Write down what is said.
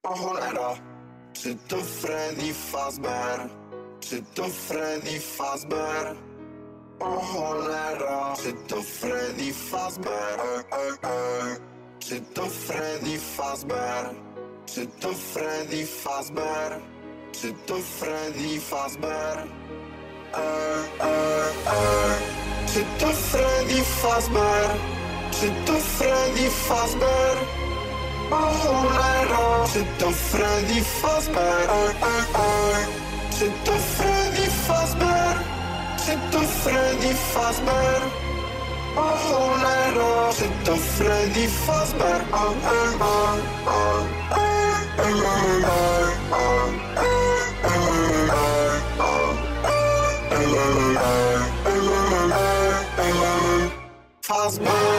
O cholera, czy to Freddy Fazbear? Czy to Freddy Fazbear? O cholera, czy to Freddy Fazbear? Czy to Freddy Fazbear? Czy to Freddy Fazbear? Czy to Freddy Fazbear? Czy to Freddy Fazbear? Czy to Freddy Fazbear? O cholera, czy to Freddy Fazbear? Czy to Freddy Fazbear? Czy to Freddy Fazbear? O cholera, czy to Freddy Fazbear? Fazbear.